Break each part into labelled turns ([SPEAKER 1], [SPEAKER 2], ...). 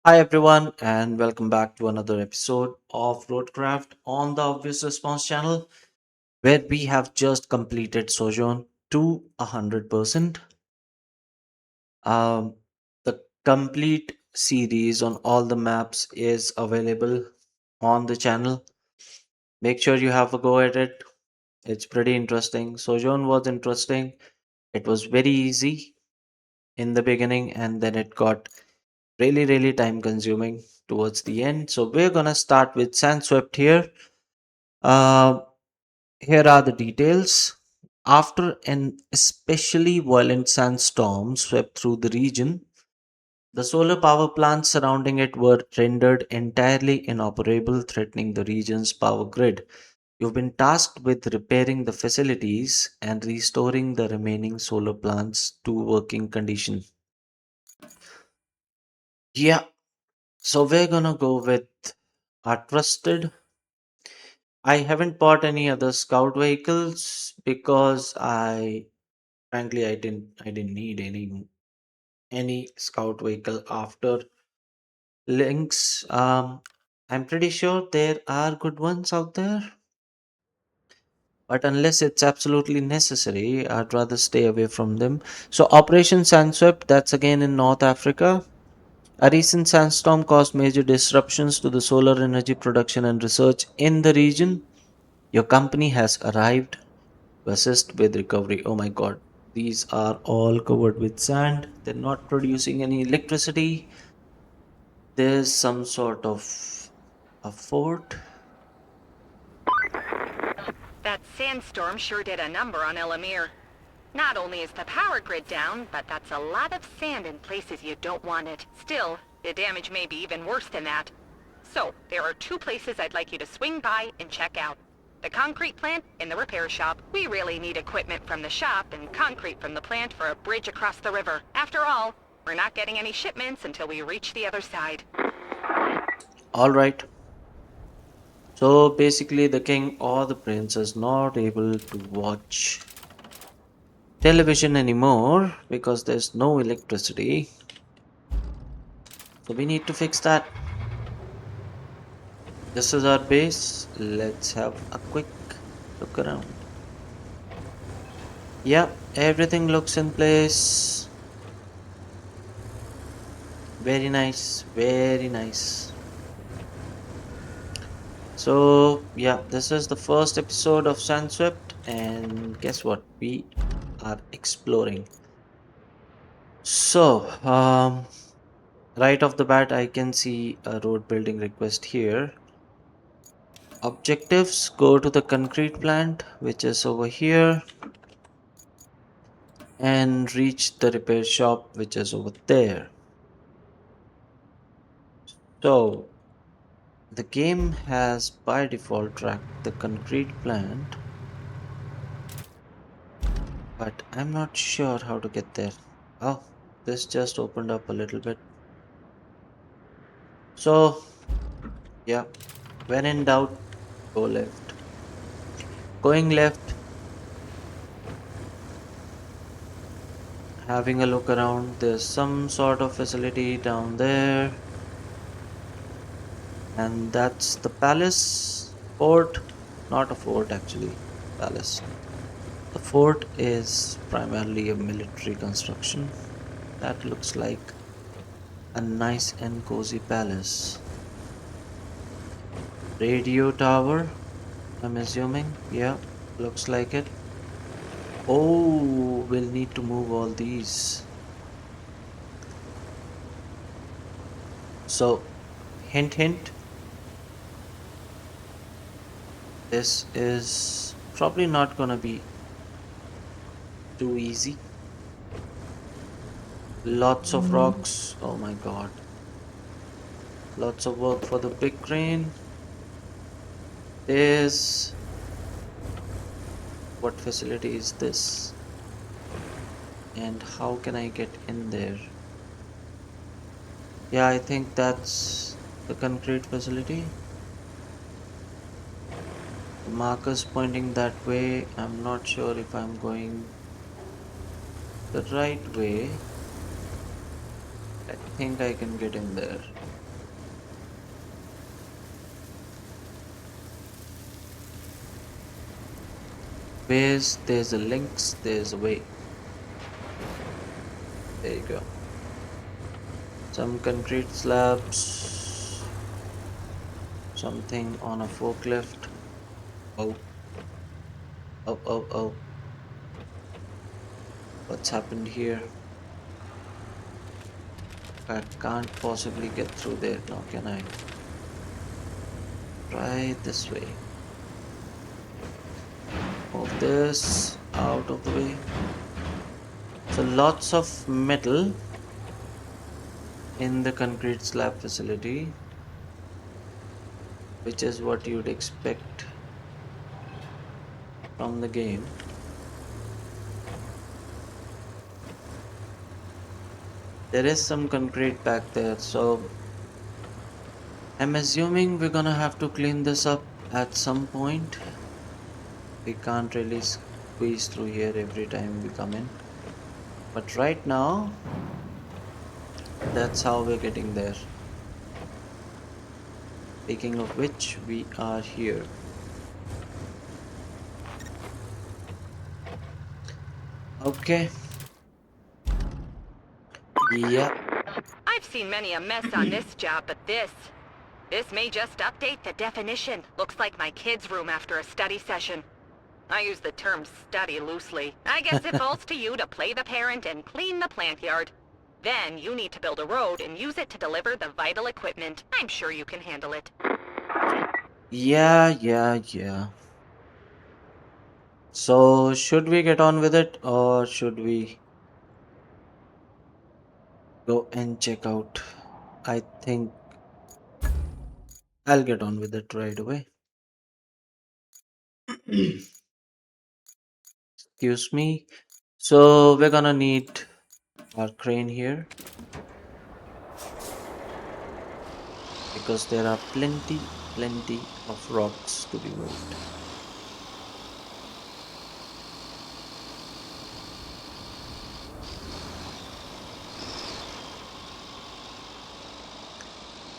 [SPEAKER 1] Hi everyone, and welcome back to another episode of RoadCraft on the Obvious Response channel, where we have just completed Sojourn to 100%. Um, the complete series on all the maps is available on the channel. Make sure you have a go at it. It's pretty interesting. Sojourn was interesting. It was very easy in the beginning, and then it got really time consuming towards the end. So we're gonna start with Sandswept here. Uh, Here are the details. After an especially violent sandstorm swept through the region, the solar power plants surrounding it were rendered entirely inoperable, threatening the region's power grid. You've been tasked with repairing the facilities and restoring the remaining solar plants to working condition. Yeah, so we're gonna go with our trusted. I haven't bought any other scout vehicles because I didn't need any scout vehicle after links. I'm pretty sure there are good ones out there, but unless it's absolutely necessary, I'd rather stay away from them. So Operation Sandswept, that's again in North Africa. A recent sandstorm caused major disruptions to the solar energy production and research in the region. Your company has arrived to assist with recovery. Oh my god, these are all covered with sand. They're not producing any electricity. There's some sort of a fort.
[SPEAKER 2] That sandstorm sure did a number on Elamir. Not only is the power grid down, but that's a lot of sand in places you don't want it. Still, the damage may be even worse than that. So, there are two places I'd like you to swing by and check out. The concrete plant and the repair shop. We really need equipment from the shop and concrete from the plant for a bridge across the river. After all, we're not getting any shipments until we reach the other side.
[SPEAKER 1] All right. So basically, the king or the prince is not able to watch television anymore because there's no electricity. So we need to fix that. This is our base. Let's have a quick look around. Yeah, everything looks in place. Very nice, very nice. So, yeah, this is the first episode of Sandswept, and guess what? We are exploring. So, right off the bat, I can see a road building request here. Objectives, go to the concrete plant, which is over here, and reach the repair shop, which is over there. So, the game has by default tracked the concrete plant, but I'm not sure how to get there. Oh, this just opened up a little bit. So, yeah, when in doubt, go left. Going left, having a look around, there's some sort of facility down there, and that's the palace fort. Not a fort, actually, palace. The fort is primarily a military construction that looks like a nice and cozy palace. Radio tower, I'm assuming. Yeah, looks like it. Oh, we'll need to move all these. So, hint, hint, this is probably not gonna be too easy. Lots of rocks. Oh my god. Lots of work for the big crane. There's. What facility is this? And how can I get in there? Yeah, I think that's the concrete facility. The marker's pointing that way. I'm not sure if I'm going the right way. think I can get in there. Ways, there's a links, there's a way. There you go. Some concrete slabs, something on a forklift. Oh, oh. What's happened here? I can't possibly get through there now, can I? Try this way. Move this out of the way. So lots of metal in the concrete slab facility, which is what you'd expect from the game. There is some concrete back there, so I'm assuming we're gonna have to clean this up at some point. We can't really squeeze through here every time we come in. But right now, that's how we're getting there. Speaking of which, we are here. Okay, yeah,
[SPEAKER 2] I've seen many a mess on this job, but this may just update the definition. Looks like my kid's room after a study session. I use the term study loosely. I guess it falls to you to play the parent and clean the plant yard. Then you need to build a road and use it to deliver the vital equipment. I'm sure you can handle it.
[SPEAKER 1] yeah. So, should we get on with it or should we go and check out? I think I'll get on with it right away. Excuse me. So, we're gonna need our crane here because there are plenty of rocks to be moved.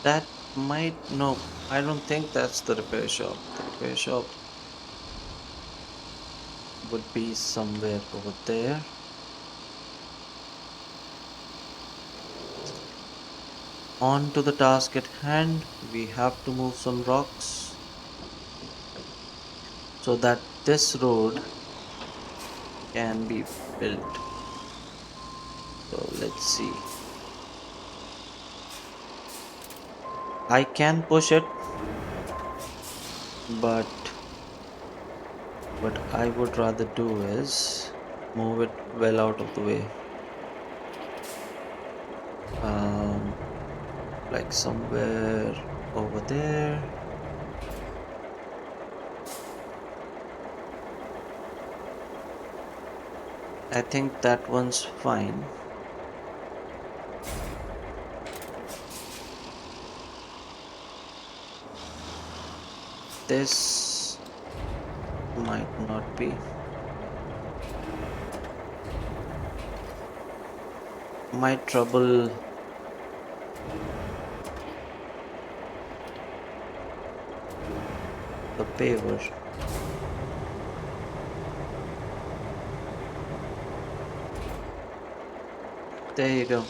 [SPEAKER 1] That might, no, I don't think that's the repair shop. The repair shop would be somewhere over there. On to the task at hand. We have to move some rocks so that this road can be built. So let's see. I can push it, but what I would rather do is move it well out of the way. Um, like somewhere over there. I think that one's fine. This might not be. Might trouble the paver. There you go.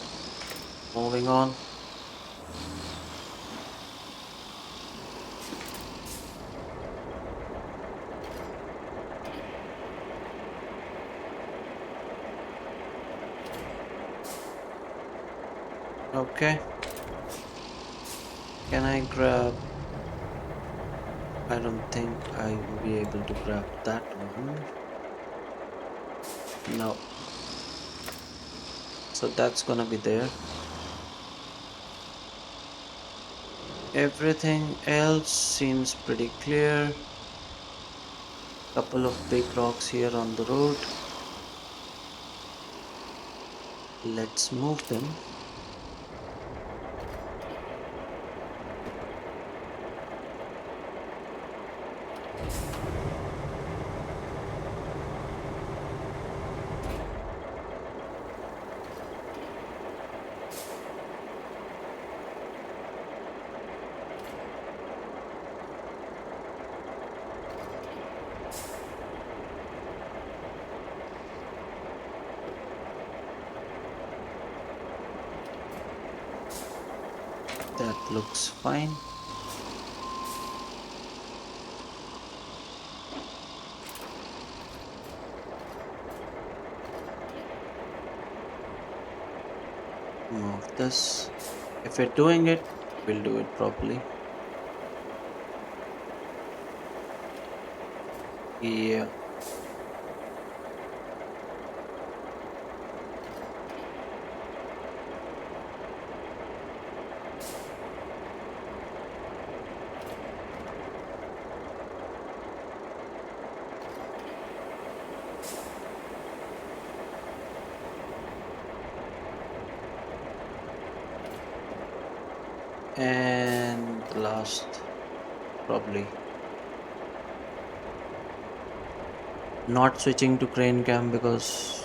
[SPEAKER 1] Moving on. Okay. Can I grab? I don't think I will be able to grab that one. No. So that's gonna be there. Everything else seems pretty clear. Couple of big rocks here on the road. Let's move them. That looks fine. Move this. If we're doing it, we'll do it properly. Yeah. And the last, probably not switching to crane cam because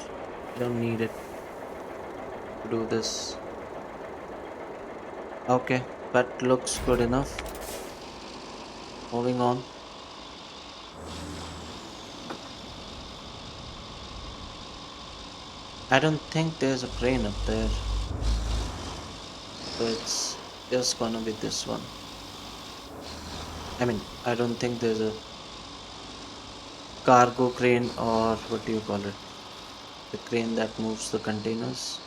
[SPEAKER 1] you don't need it to do this. Okay, that looks good enough. Moving on. I don't think there's a crane up there, so it's just gonna be this one. I mean, I don't think there's a cargo crane or what do you call it? The crane that moves the containers.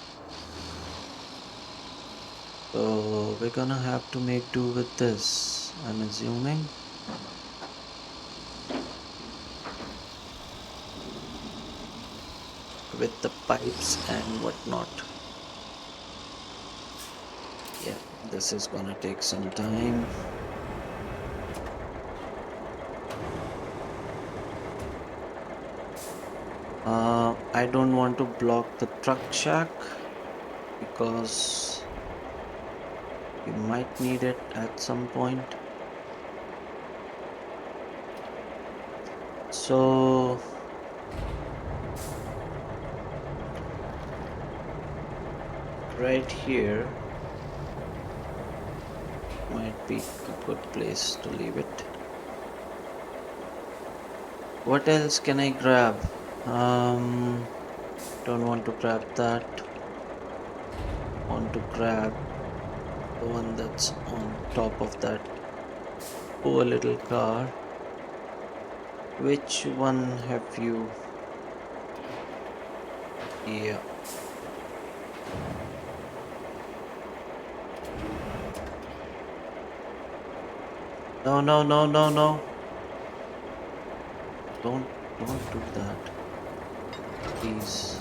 [SPEAKER 1] So we're gonna have to make do with this, I'm assuming, with the pipes and whatnot. Yeah, this is gonna take some time. I don't want to block the truck shack because we might need it at some point. So right here might be a good place to leave it. What else can I grab? Don't want to grab that. Want to grab the one that's on top of that poor little car. Which one have you? Yeah. No, no, no, no, no. Don't do that. Please.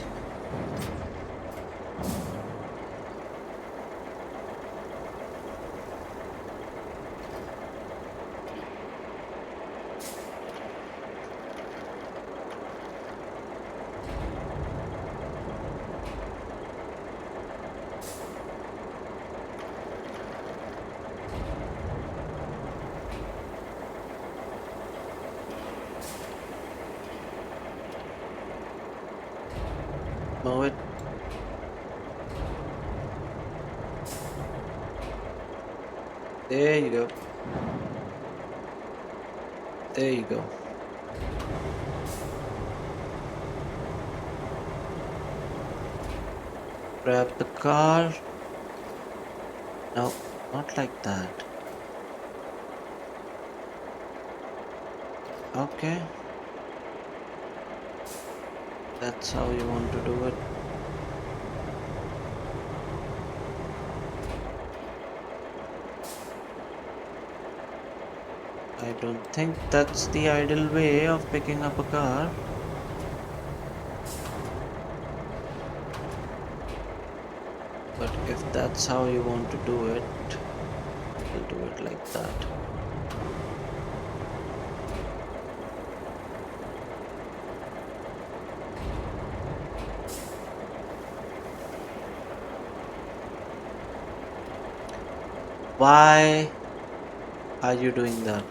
[SPEAKER 1] Move it. There you go. There you go. Grab the car. No, not like that. Okay. That's how you want to do it. I don't think that's the ideal way of picking up a car. But if that's how you want to do it, we'll do it like that. Why are you doing that?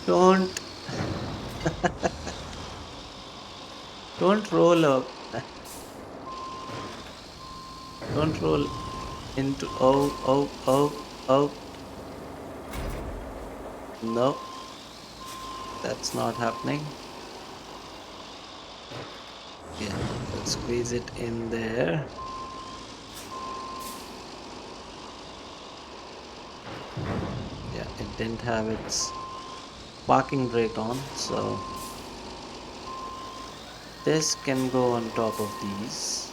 [SPEAKER 1] Don't don't roll up. Don't roll into oh. No, that's not happening. Yeah, Squeeze it in there. Yeah, it didn't have its parking brake on, so this can go on top of these.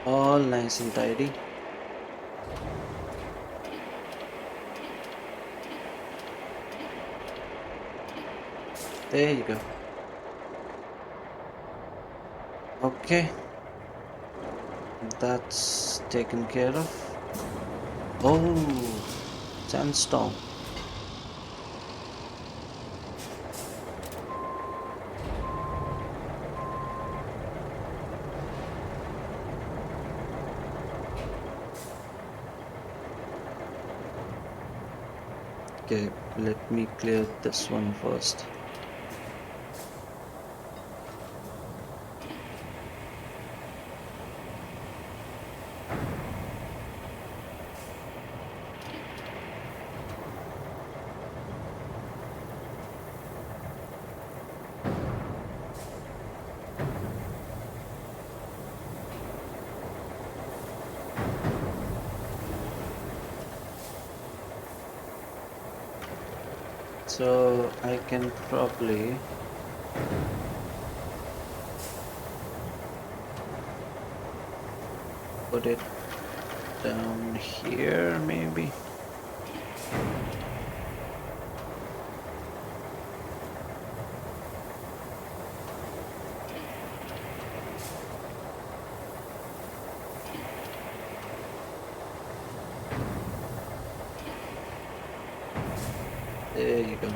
[SPEAKER 1] All nice and tidy. There you go. Okay, that's taken care of. Oh, sandstorm. Okay, let me clear this one first. So I can probably put it down here, maybe. There you go.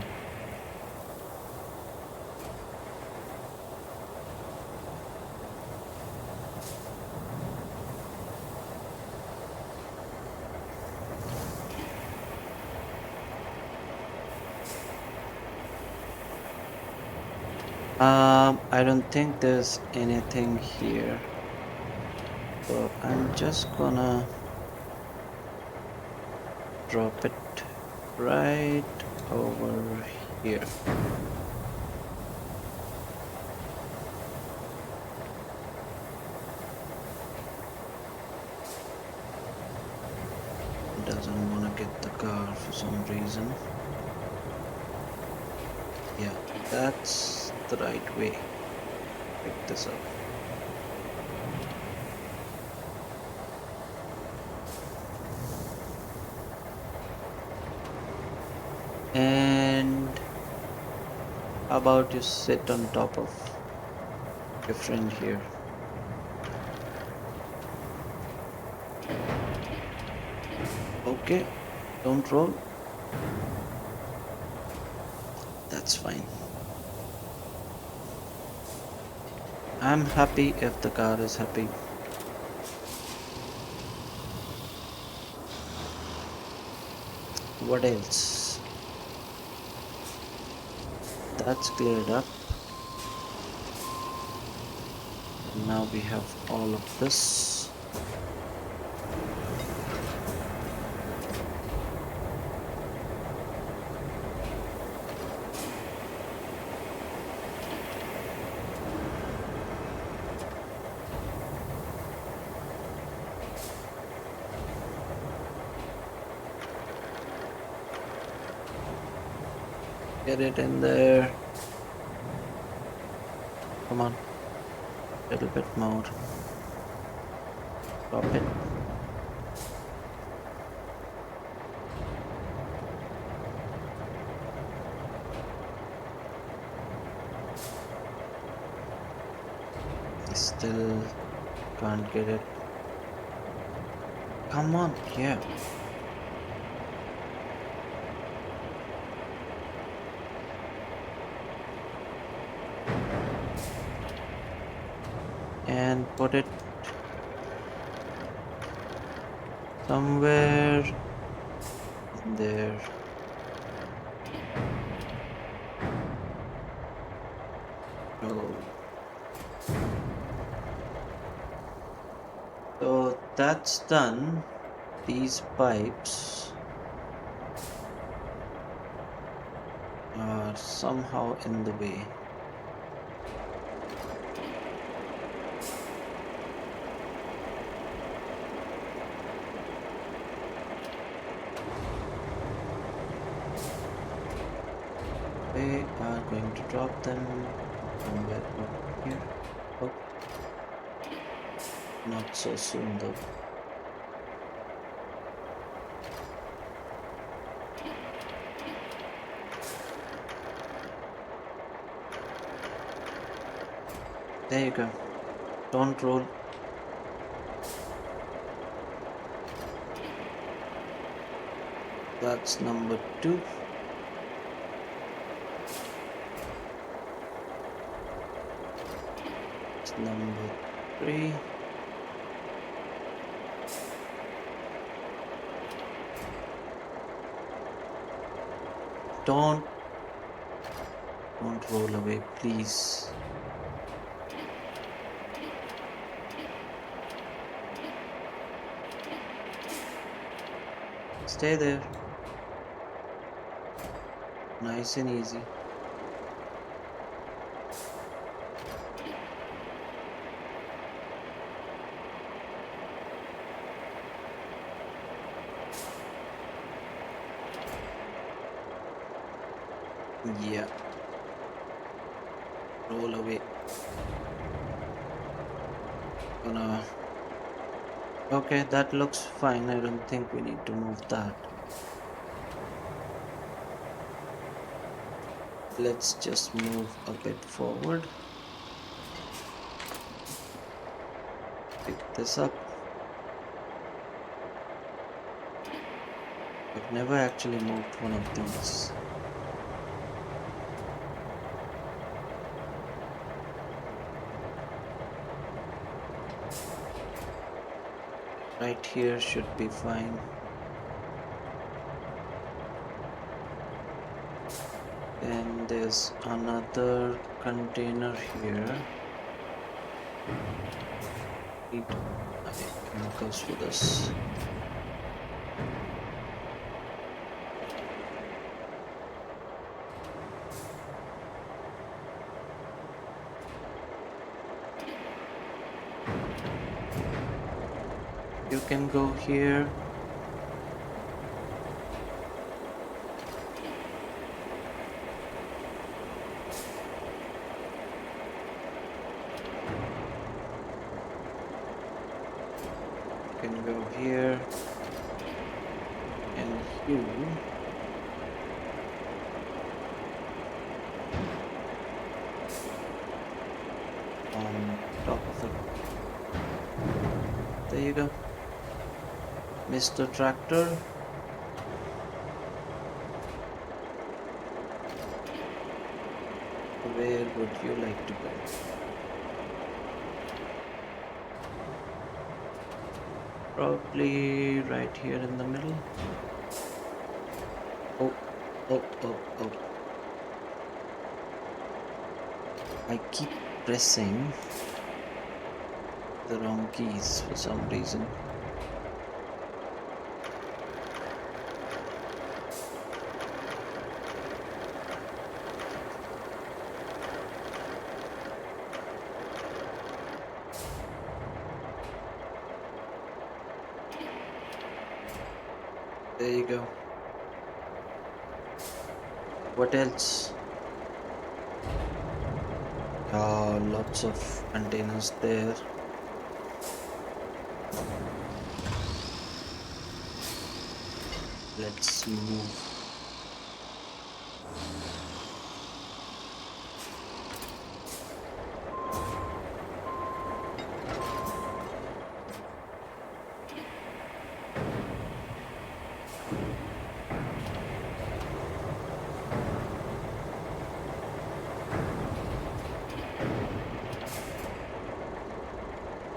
[SPEAKER 1] I don't think there's anything here. So I'm just gonna drop it right over here. Doesn't wanna get the car for some reason. Yeah, that's the right way. Pick this up. And how about you sit on top of your friend here? Okay, don't roll. That's fine. I'm happy if the car is happy. What else? That's cleared up. Now we have all of this. Get it in there. Come on. A little bit more. Drop it. Still can't get it. Come on, yeah. and put it somewhere in there. Oh, so that's done. These pipes are somehow in the way. We are going to drop them somewhere over here. Oh, not so soon though. There you go. Don't roll. That's number two. It's number three. Don't don't roll away, please. Stay there. Nice and easy. Yeah, roll away. Gonna. Okay, that looks fine. I don't think we need to move that. Let's just move a bit forward. Pick this up. I've never actually moved one of these. Right here should be fine. Then there's another container here. Need chemicals for this. You can go here. You can go here. And you. On top of it. There you go. Mr. Tractor. Where would you like to go? Probably right here in the middle. Oh, oh, oh, oh. I keep pressing the wrong keys for some reason. There you go. What else? Lots of containers there. Let's move.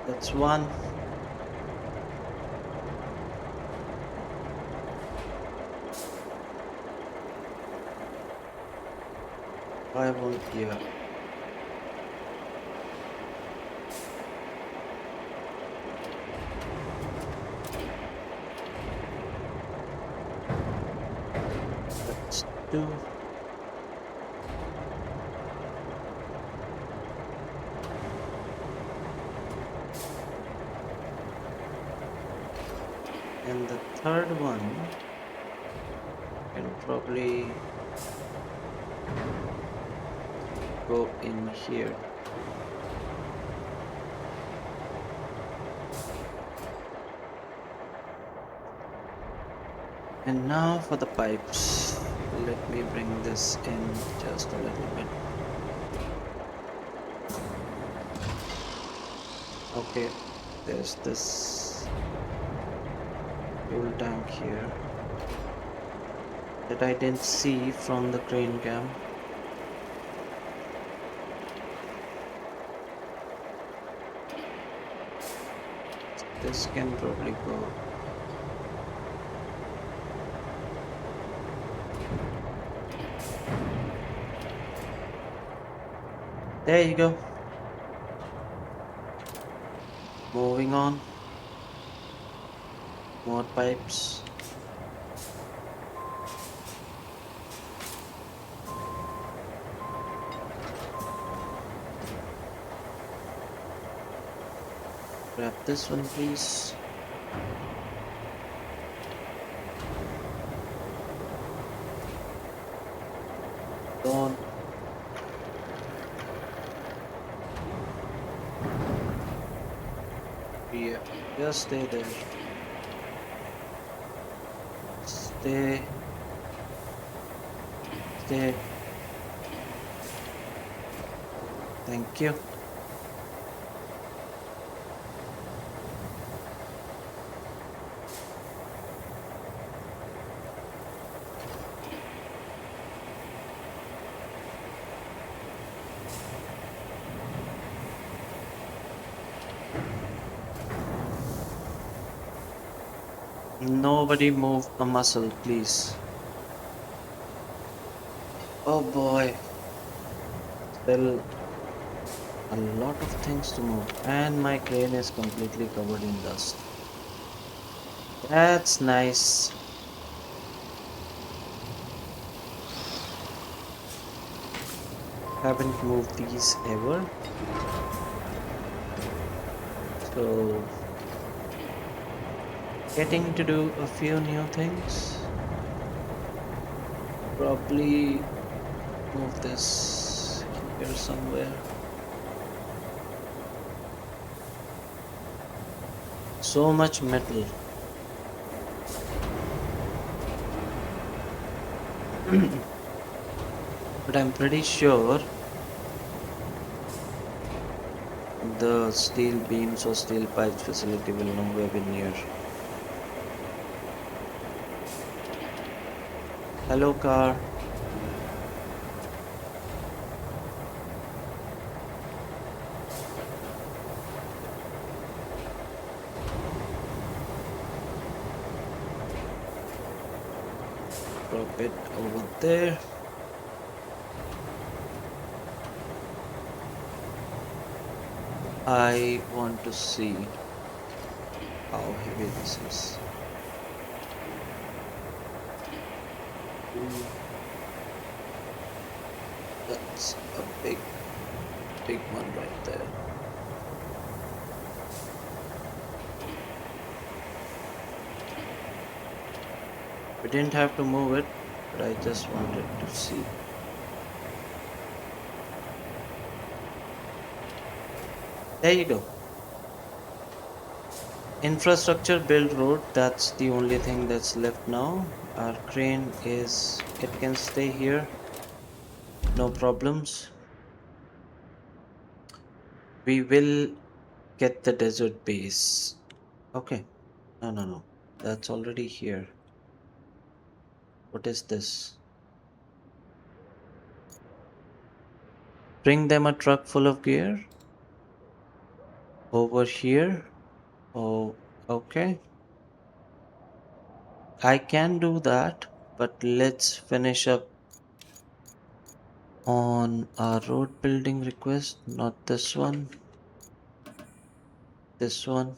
[SPEAKER 1] That's one. Why won't yeah? That's two. And the third one can probably go in here. And now for the pipes. Let me bring this in just a little bit. Okay, there's this fuel tank here that I didn't see from the crane cam. This can probably go. There you go. Moving on. More pipes. Grab this one, please. Don't. Yeah, just stay there. Stay. Stay. Thank you. Nobody move a muscle, please. Oh boy. Still a lot of things to move. And my crane is completely covered in dust. That's nice. Haven't moved these ever. So getting to do a few new things. Probably move this here somewhere. So much metal. But I'm pretty sure the steel beams or steel pipes facility will nowhere be near. Hello, car. Drop it over there. I want to see how heavy this is. Ooh, that's a big one right there. We didn't have to move it, but I just wanted to see. There you go. Infrastructure build road, that's the only thing that's left now. Our crane is, it can stay here, no problems. We will get the desert base. Okay, no. That's already here. What is this? Bring them a truck full of gear? over here. Oh, okay. I can do that, but let's finish up on our road building request, not this one, this one.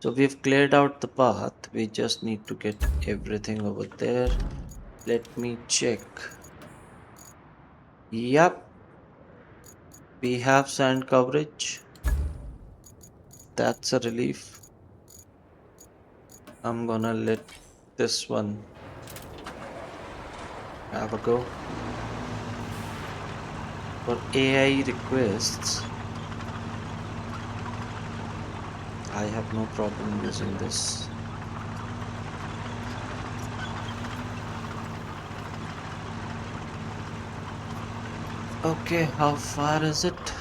[SPEAKER 1] So we've cleared out the path. We just need to get everything over there. Let me check. Yep, we have sand coverage. That's a relief. I'm gonna let this one have a go. For AI requests, I have no problem using this. Okay, how far is it?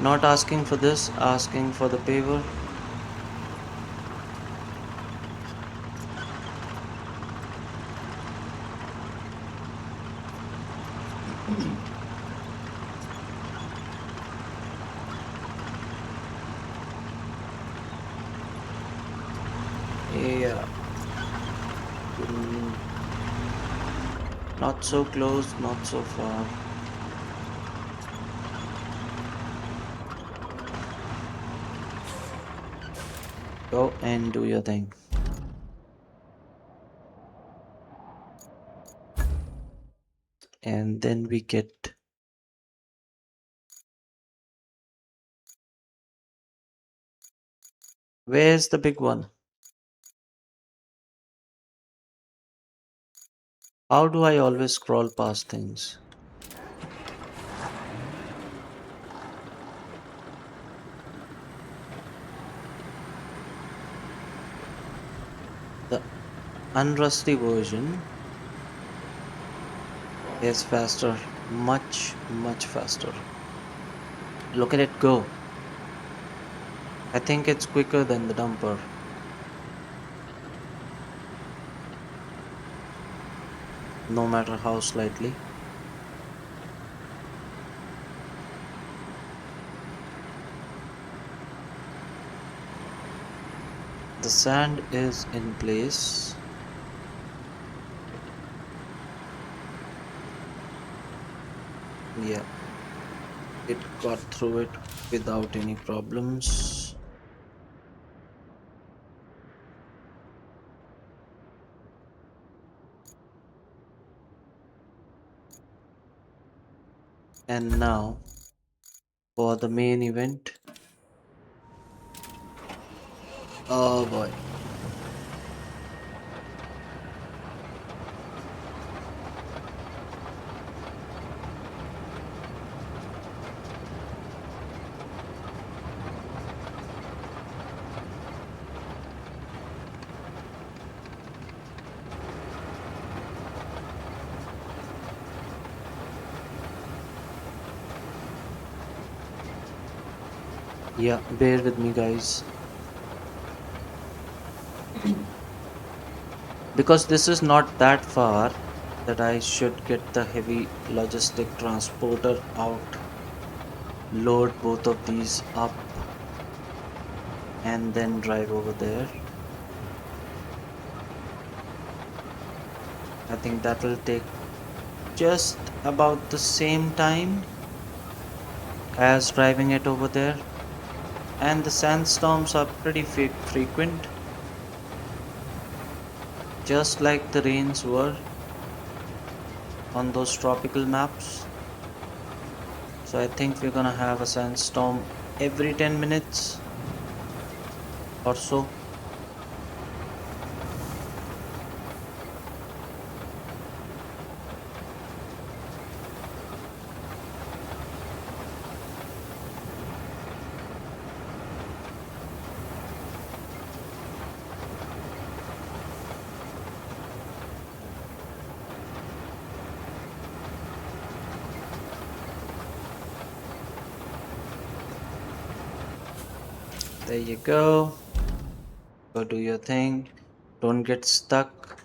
[SPEAKER 1] Not asking for this, asking for the paver. Yeah, mm, not so close, not so far. Go and do your thing. And then we get. Where's the big one? How do I always scroll past things? The unrusty version is faster, much, much faster. Look at it go. I think it's quicker than the dumper, no matter how slightly. The sand is in place. Yeah, it got through it without any problems. And now for the main event. Oh boy. Yeah, bear with me, guys. Because this is not that far that I should get the heavy logistic transporter out, load both of these up, and then drive over there. I think that will take just about the same time as driving it over there. And the sandstorms are pretty frequent, just like the rains were on those tropical maps. So I think we're gonna have a sandstorm every 10 minutes or so. There you go. Go do your thing. Don't get stuck.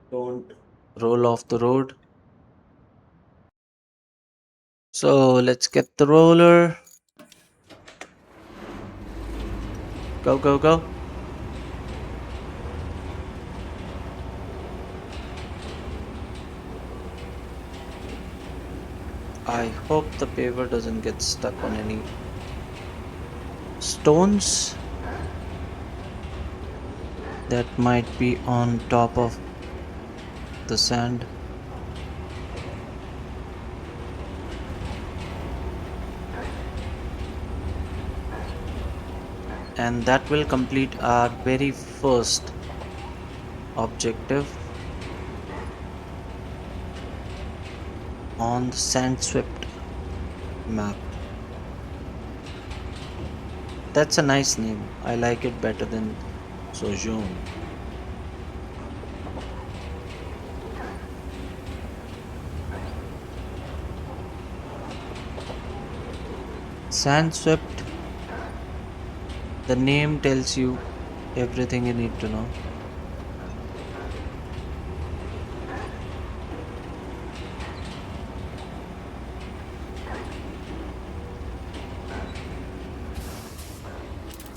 [SPEAKER 1] Don't roll off the road. So let's get the roller. Go, go, go. I hope the paver doesn't get stuck on any stones that might be on top of the sand. And that will complete our very first objective on the Sandswept map. That's a nice name. I like it better than Sojourn. Sandswept, the name tells you everything you need to know.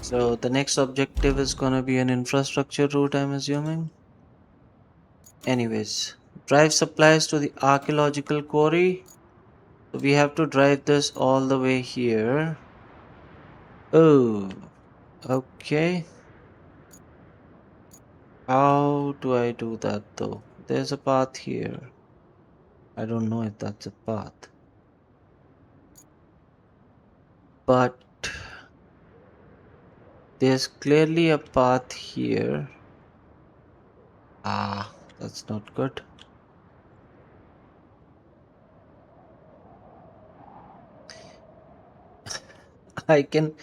[SPEAKER 1] So the next objective is gonna be an infrastructure route, I'm assuming. Anyways, drive supplies to the archaeological quarry. So we have to drive this all the way here. Oh, okay. How do I do that though? There's a path here. I don't know if that's a path. But there's clearly a path here. Ah, that's not good. I can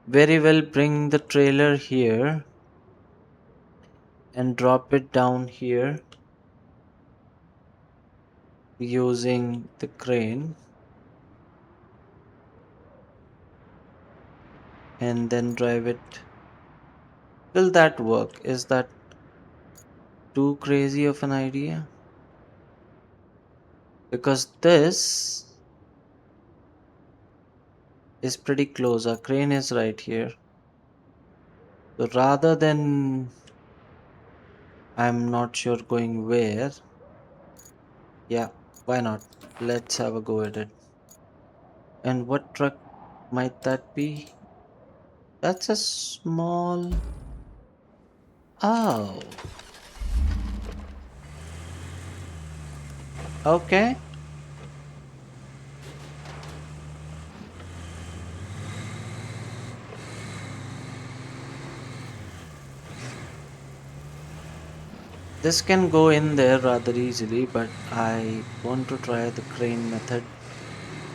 [SPEAKER 1] very well bring the trailer here and drop it down here using the crane and then drive it. Will that work? Is that too crazy of an idea? Because this is pretty close. Our crane is right here. So rather than I'm not sure going where, yeah, why not? Let's have a go at it. And what truck might that be? That's a small. Oh, okay. This can go in there rather easily, but I want to try the crane method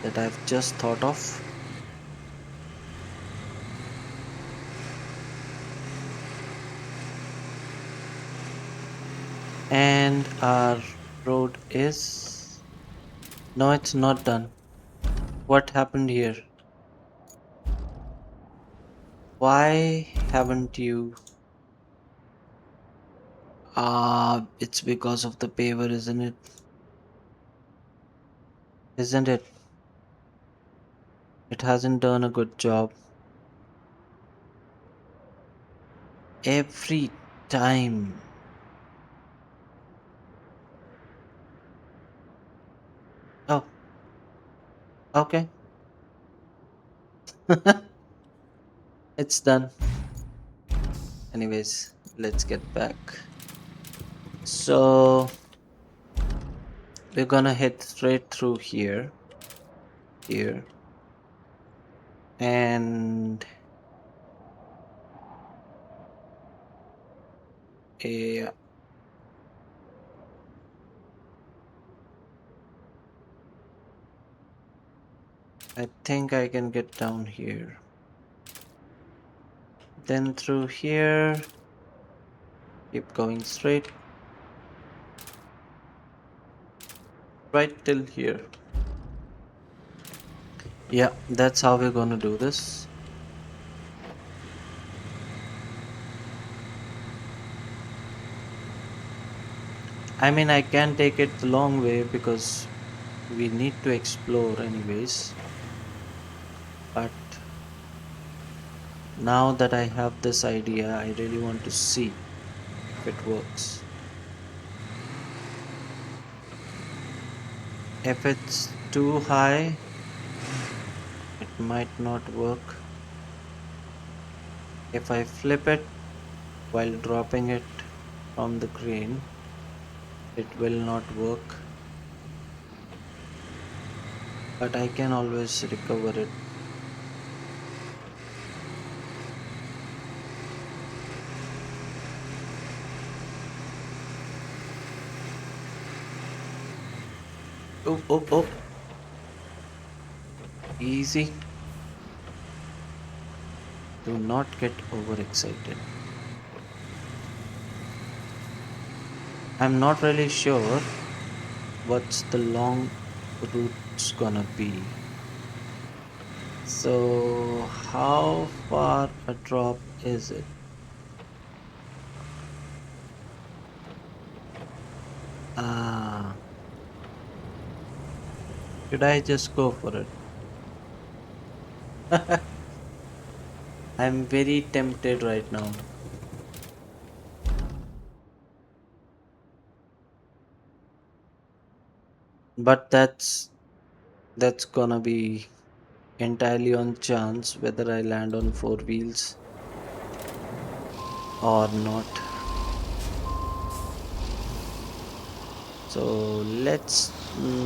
[SPEAKER 1] that I've just thought of. And our road is. No, it's not done. What happened here? Why haven't you? It's because of the paver, isn't it? Isn't it? It hasn't done a good job. Every time. Oh, okay. It's done. Anyways, let's get back. So we're gonna head straight through here, here, and yeah, I think I can get down here. Then through here, keep going straight, right till here. Yeah, that's how we're gonna do this. I mean, I can take it the long way because we need to explore anyways. But now that I have this idea, I really want to see if it works. If it's too high, it might not work. If I flip it while dropping it from the crane, it will not work. But I can always recover it. Oh, oh, oh, easy. Do not get overexcited. I'm not really sure what's the long route's gonna be. So, how far a drop is it? Ah, should I just go for it? I'm very tempted right now. But that's gonna be entirely on chance whether I land on four wheels or not. So let's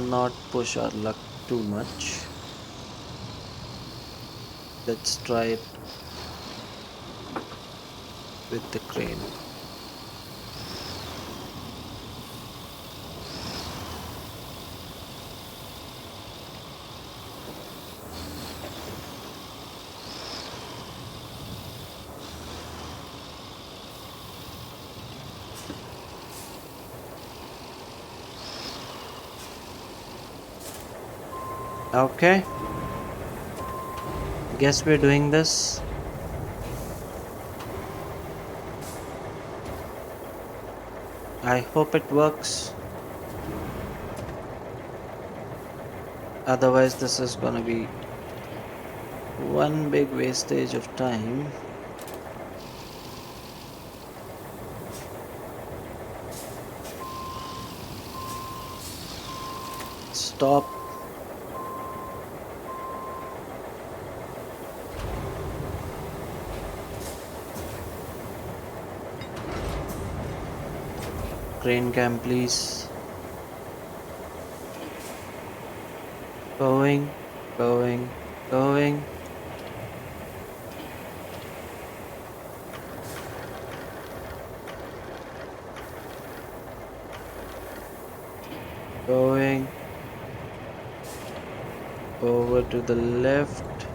[SPEAKER 1] not push our luck too much. Let's try it with the crane. Okay, guess we're doing this. I hope it works. Otherwise, this is gonna be one big wastage of time. Stop. Crane cam, please. Going, going, going, going. Over to the left.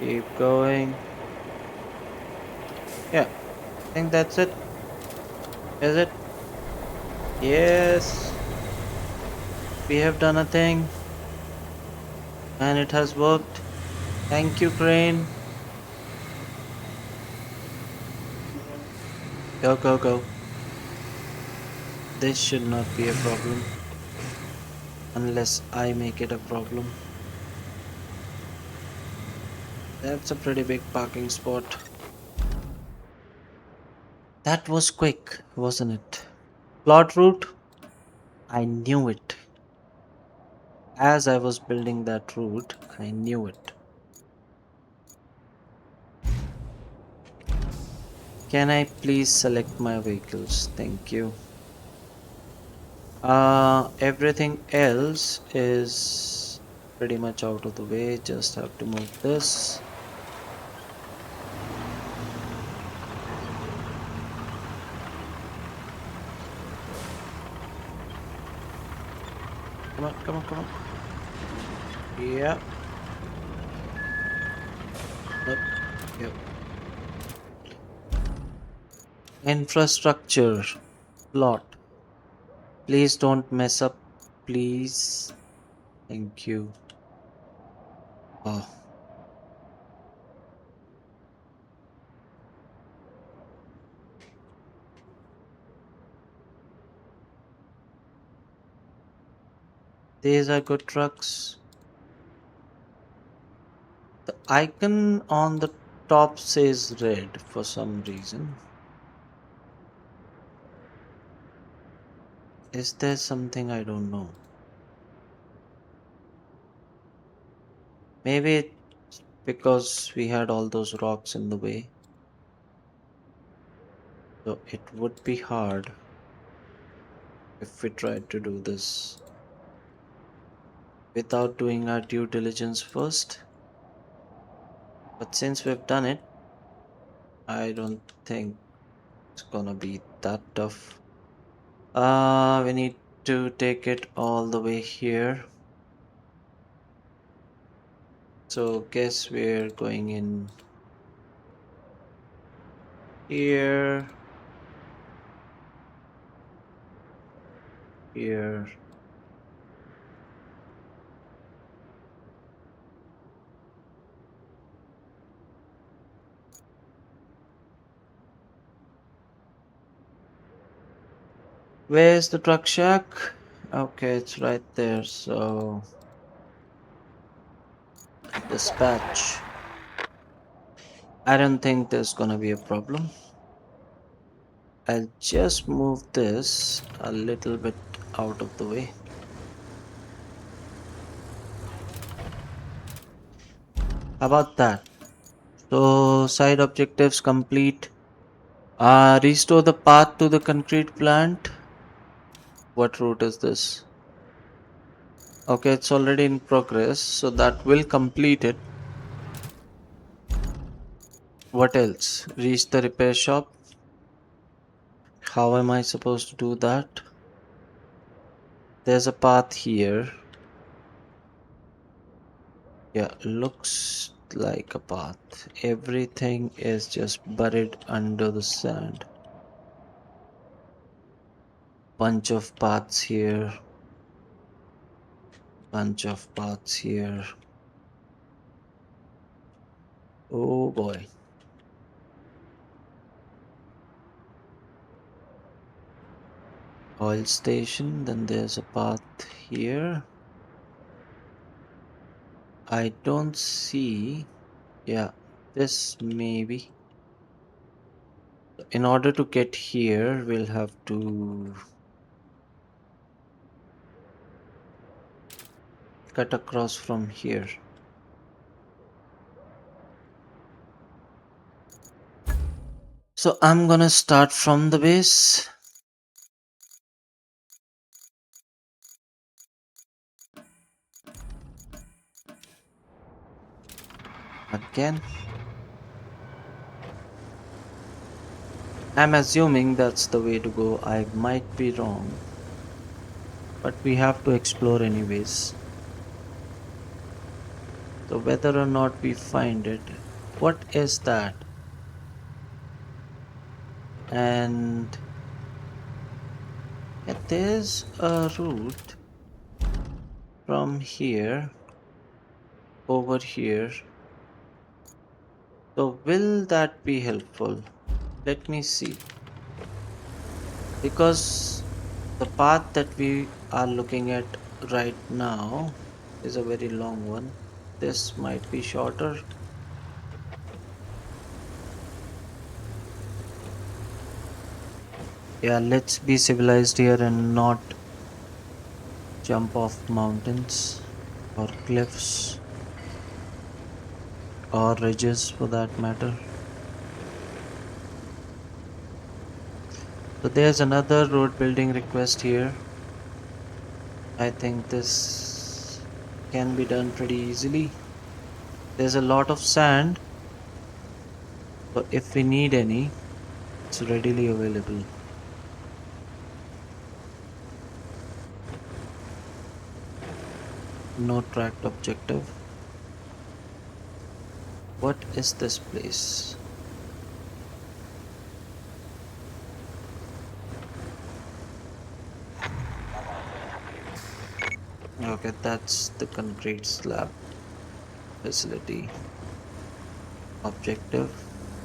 [SPEAKER 1] Keep going. Yeah, I think that's it. Is it? Yes. We have done a thing and it has worked. Thank you, Crane. Go, go, go. This should not be a problem unless I make it a problem. That's a pretty big parking spot. That was quick, wasn't it? Plot route? I knew it. As I was building that route, I knew it. Can I please select my vehicles? Thank you. Everything else is pretty much out of the way. Just have to move this. Come on, come on, come on. Yeah. Nope. Yep. Infrastructure. Plot. Please don't mess up. Please. Thank you. Oh, These are good trucks. The icon on the top says red for some reason. Is there something I don't know? Maybe it's because we had all those rocks in the way. So it would be hard if we tried to do this without doing our due diligence first. But since we've done it, I don't think it's gonna be that tough. We need to take it all the way here. So guess we're going in here, here. Where's the truck shack? Okay, it's right there. So dispatch. I don't think there's gonna be a problem. I'll just move this a little bit out of the way. How about that? So side objectives complete. Restore the path to the concrete plant. What route is this? Okay, it's already in progress, so that will complete it. What else? Reach the repair shop. How am I supposed to do that? There's a path here. Yeah, looks like a path. Everything is just buried under the sand. Bunch of paths here. Bunch of paths here. Oh boy. Oil station, then there's a path here. I don't see. Yeah, this maybe. In order to get here, we'll have to cut across from here. So I'm gonna start from the base. Again. I'm assuming that's the way to go. I might be wrong, but we have to explore anyways. So whether or not we find it, what is that? And yeah, there's a route from here over here. So will that be helpful? Let me see. Because the path that we are looking at right now is a very long one. This might be shorter. Yeah, let's be civilized here and not jump off mountains or cliffs or ridges for that matter. So there's another road building request here. I think this can be done pretty easily. There's a lot of sand, so if we need any, it's readily available. No tracked objective. What is this place? Okay, that's the concrete slab facility. Objective.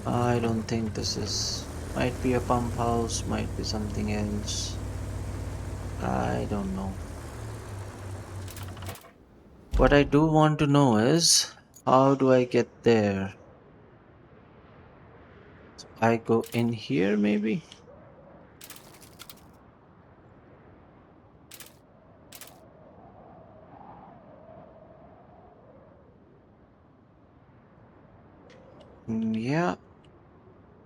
[SPEAKER 1] I don't think this is. Might be a pump house, might be something else. I don't know. What I do want to know is how do I get there? I go in here maybe? Yeah,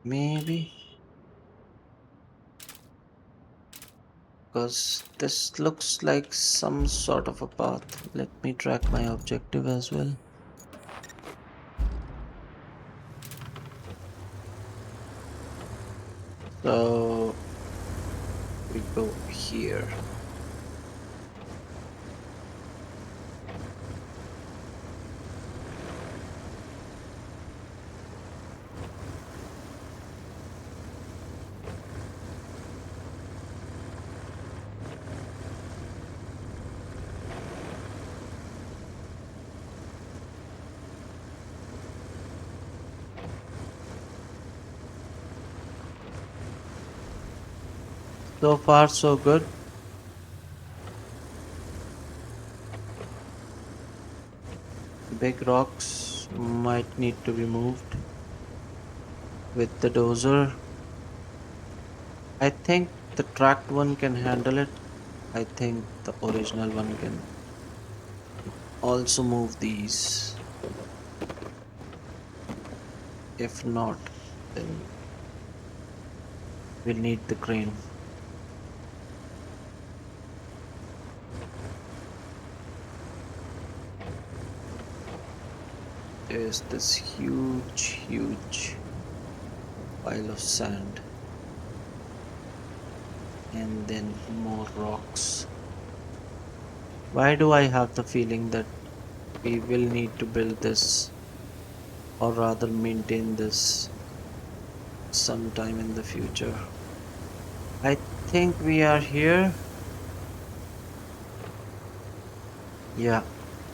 [SPEAKER 1] maybe. Because this looks like some sort of a path. Let me track my objective as well. So we go here. So far, so good. Big rocks might need to be moved with the dozer. I think the tracked one can handle it. I think the original one can also move these. If not, then we'll need the crane. There's this huge pile of sand and then more rocks. Why do I have the feeling that we will need to build this or rather maintain this sometime in the future? I think we are here. Yeah,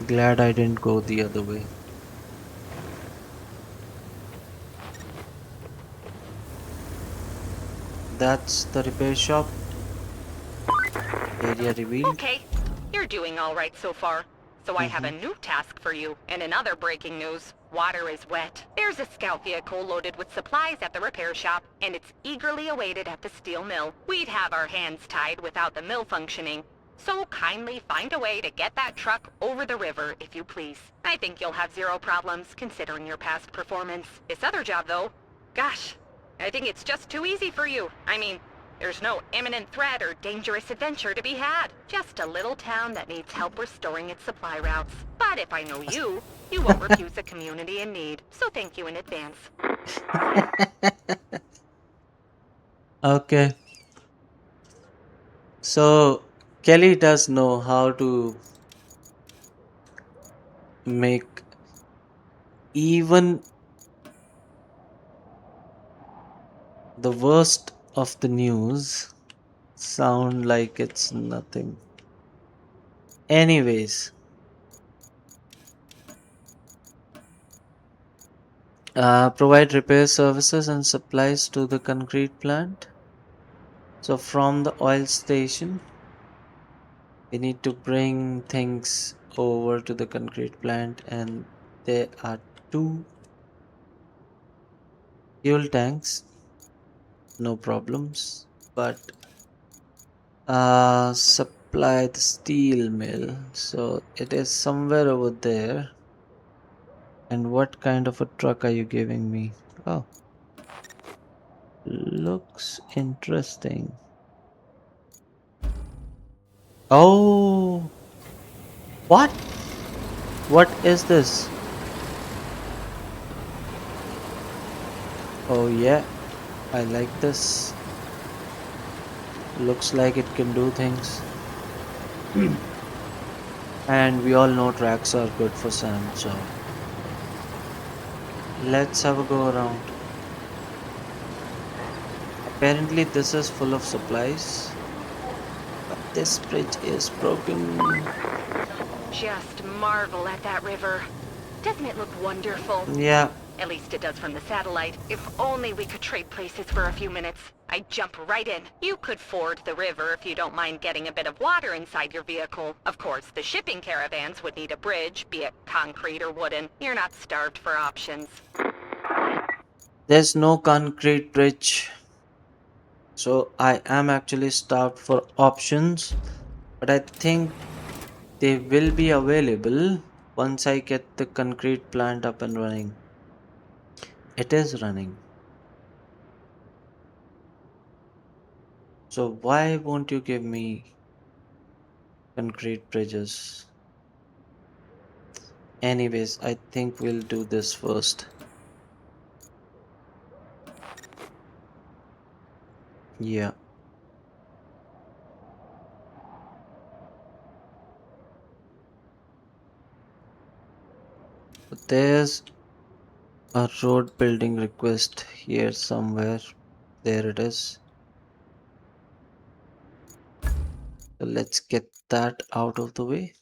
[SPEAKER 1] glad I didn't go the other way. That's the repair shop. Area revealed.
[SPEAKER 2] Okay, you're doing all right so far. So I have
[SPEAKER 1] Mm-hmm.
[SPEAKER 2] a new task for you, and another breaking news. Water is wet. There's a scout vehicle loaded with supplies at the repair shop, and it's eagerly awaited at the steel mill. We'd have our hands tied without the mill functioning, so kindly find a way to get that truck over the river, if you please. I think you'll have zero problems, considering your past performance. This other job, though, gosh, I think it's just too easy for you. I mean, there's no imminent threat or dangerous adventure to be had. Just a little town that needs help restoring its supply routes. But if I know you, you won't refuse a community in need. So thank you in advance.
[SPEAKER 1] Okay, so Kelly does know how to make even the worst of the news sound like it's nothing. Anyways, provide repair services and supplies to the concrete plant. So from the oil station, we need to bring things over to the concrete plant, and there are two fuel tanks, no problems. But supply the steel mill, so it is somewhere over there. And what kind of a truck are you giving me? Oh, looks interesting. Oh, what? What is this? Oh, yeah, I like this. Looks like it can do things. And we all know tracks are good for sand, so let's have a go around. Apparently, this is full of supplies, but this bridge is broken.
[SPEAKER 2] Just marvel at that river. Doesn't it look wonderful?
[SPEAKER 1] Yeah,
[SPEAKER 2] At least it does from the satellite. If only we could trade places for a few minutes. I'd jump right in. You could ford the river if you don't mind getting a bit of water inside your vehicle. Of course, the shipping caravans would need a bridge, be it concrete or wooden. You're not starved for options.
[SPEAKER 1] There's no concrete bridge, so I am actually starved for options, but I think they will be available once I get the concrete plant up and running. It is running. So why won't you give me concrete bridges? Anyways, I think we'll do this first. Yeah, but there's a road building request here somewhere. There it is. So let's get that out of the way.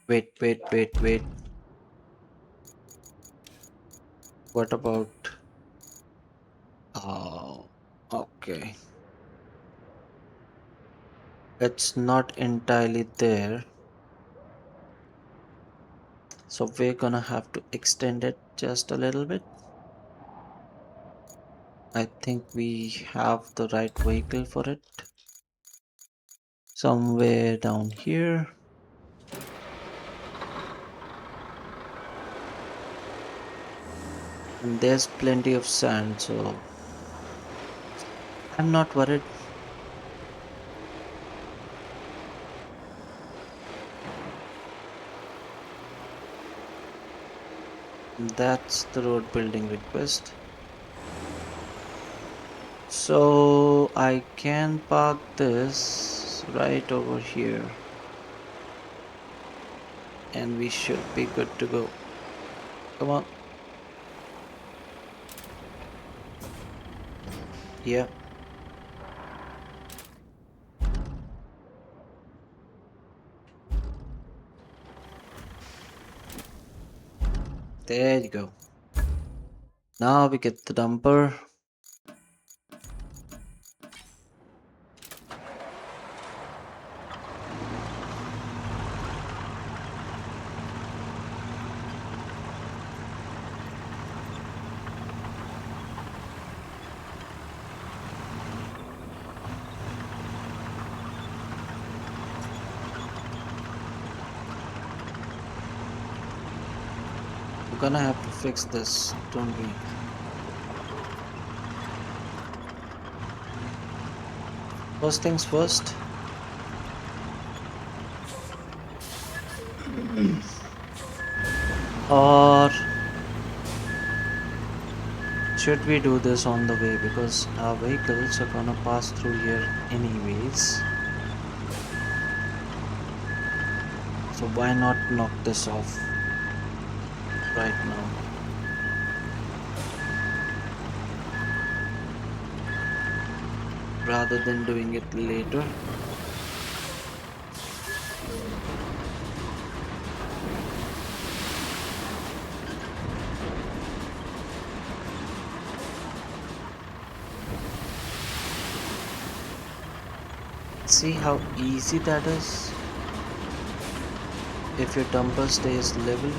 [SPEAKER 1] Wait. What about? Oh, okay. It's not entirely there. So we're gonna have to extend it just a little bit. I think we have the right vehicle for it. Somewhere down here. And there's plenty of sand, so I'm not worried. That's the road building request. So I can park this right over here. And we should be good to go. Come on. Yeah. There you go. Now we get the dumper. We're gonna have to fix this, don't we? First things first. Or should we do this on the way? Because our vehicles are gonna pass through here anyways. So why not knock this off right now? Rather than doing it later. See how easy that is? If your dumper stays level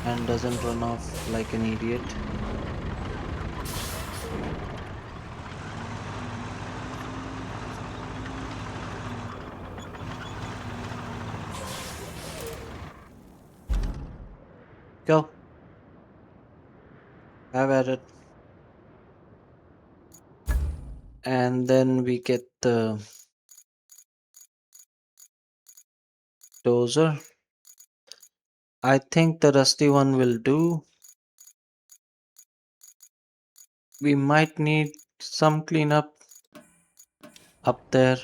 [SPEAKER 1] and doesn't run off like an idiot. Go, have at it. And then we get the dozer. I think the rusty one will do. We might need some cleanup up there,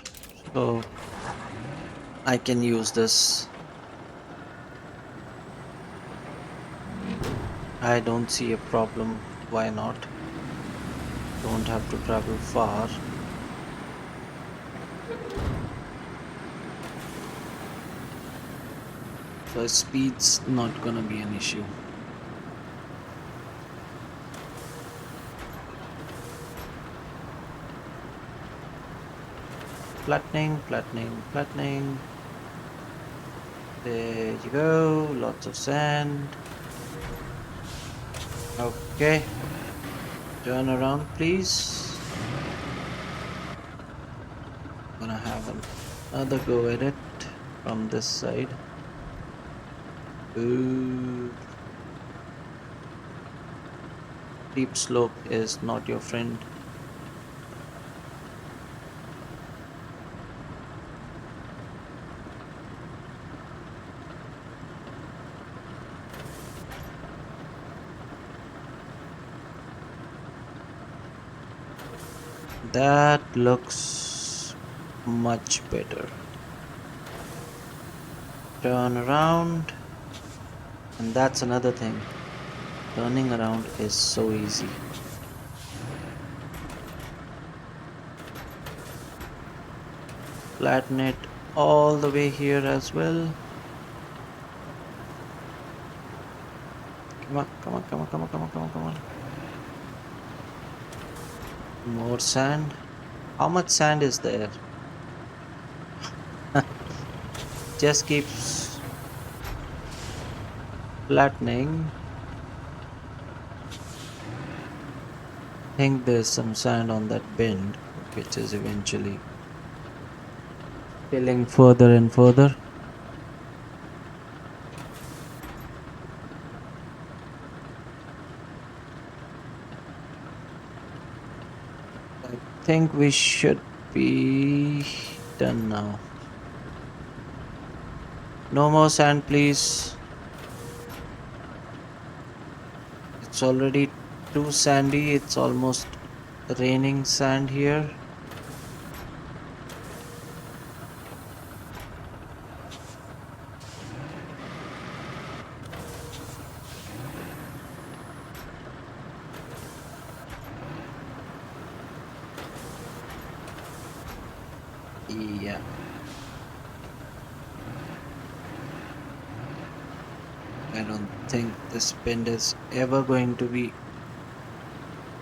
[SPEAKER 1] so I can use this. I don't see a problem. Why not? Don't have to travel far. So speed's not gonna be an issue. Flattening, flattening, flattening. There you go. Lots of sand. Okay. Turn around, please. Gonna have another go at it from this side. Ooh. Steep slope is not your friend. That looks much better. Turn around. And that's another thing. Turning around is so easy. Flatten it all the way here as well. Come on, come on, come on, come on, come on, come on, come on. More sand. How much sand is there? Just keeps flattening. Think there's some sand on that bend, which is eventually filling further and further. I think we should be done now. No more sand, please. It's already too sandy. It's almost raining sand here. Yeah, I don't think this bend is ever going to be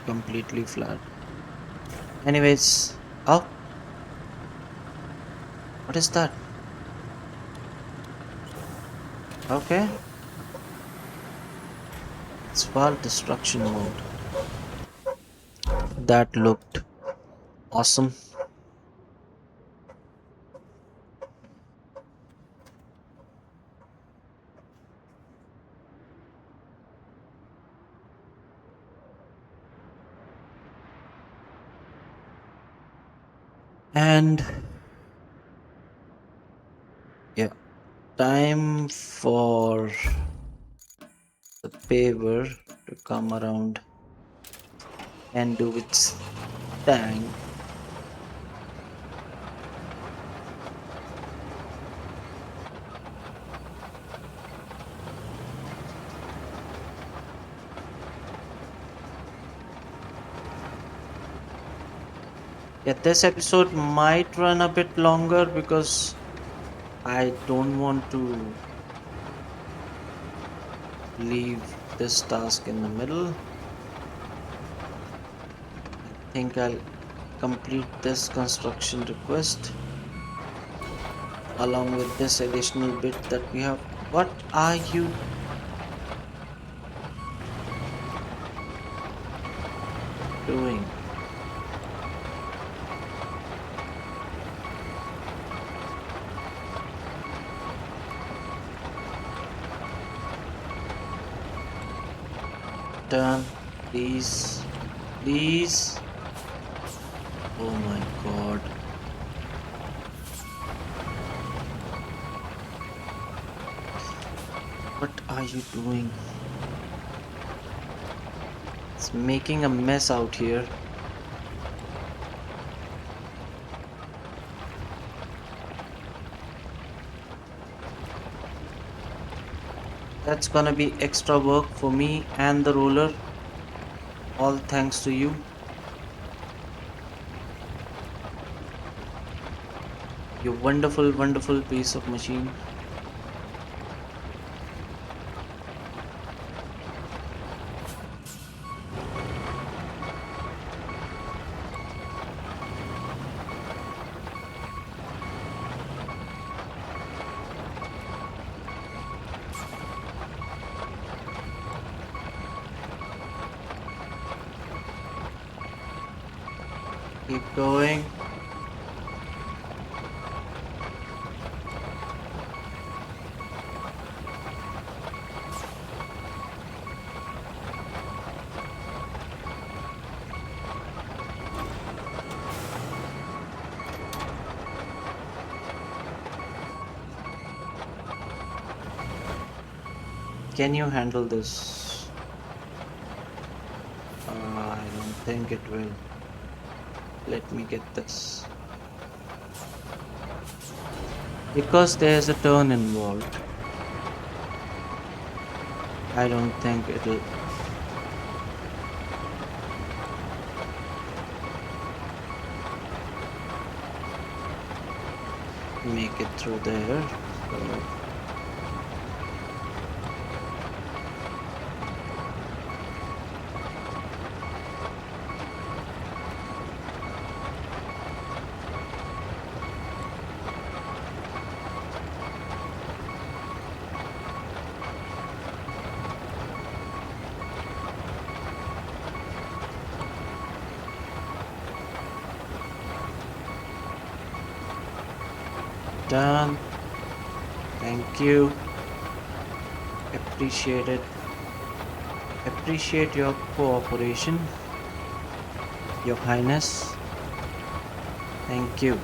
[SPEAKER 1] completely flat. Anyways, oh, what is that? Okay, it's fall destruction mode. That looked awesome. And yeah, time for the paver to come around and do its thing. Yeah, this episode might run a bit longer because I don't want to leave this task in the middle. I think I'll complete this construction request along with this additional bit that we have. What are you doing? Turn, please, please. Oh my god. What are you doing? It's making a mess out here. That's gonna be extra work for me and the roller. All thanks to you. You wonderful, wonderful piece of machine. Keep going. Can you handle this? I don't think it will. Let me get this. Because there's a turn involved, I don't think it'll make it through there. So done. Thank you. Appreciate it. Appreciate your cooperation, Your Highness. Thank you.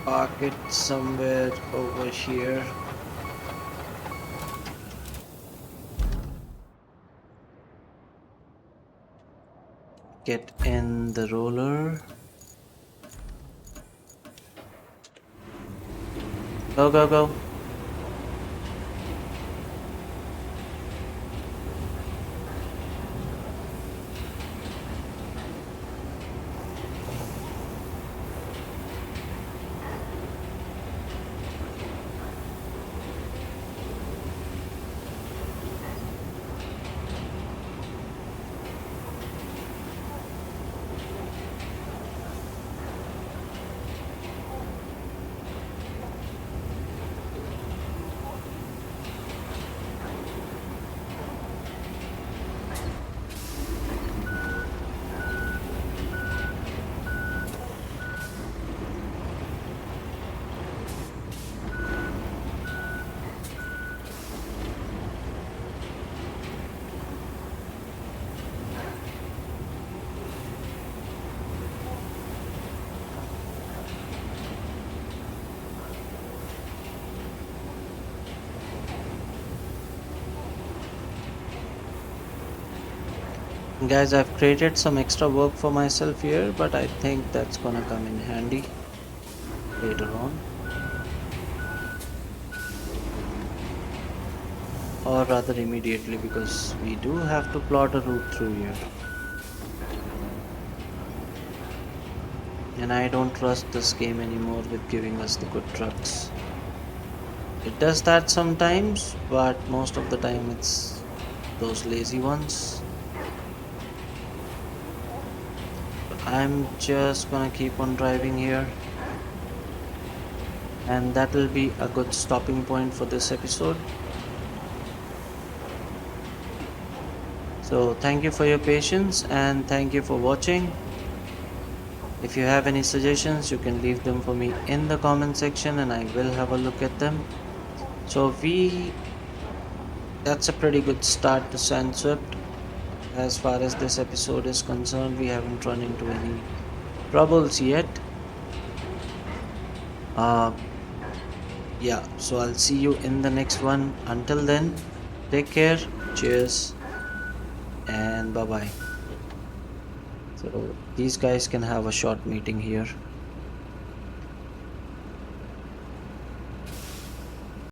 [SPEAKER 1] Park it somewhere over here. Get in the roller. Go, go, go. Guys, I've created some extra work for myself here, but I think that's gonna come in handy later on. Or rather immediately, because we do have to plot a route through here. And I don't trust this game anymore with giving us the good trucks. It does that sometimes, but most of the time it's those lazy ones. I'm just gonna keep on driving here, and that will be a good stopping point for this episode. So thank you for your patience and thank you for watching. If you have any suggestions, you can leave them for me in the comment section and I will have a look at them. So that's a pretty good start to Sandswept. As far as this episode is concerned, we haven't run into any troubles yet. Yeah, so I'll see you in the next one. Until then, take care, cheers, and bye bye. So these guys can have a short meeting here.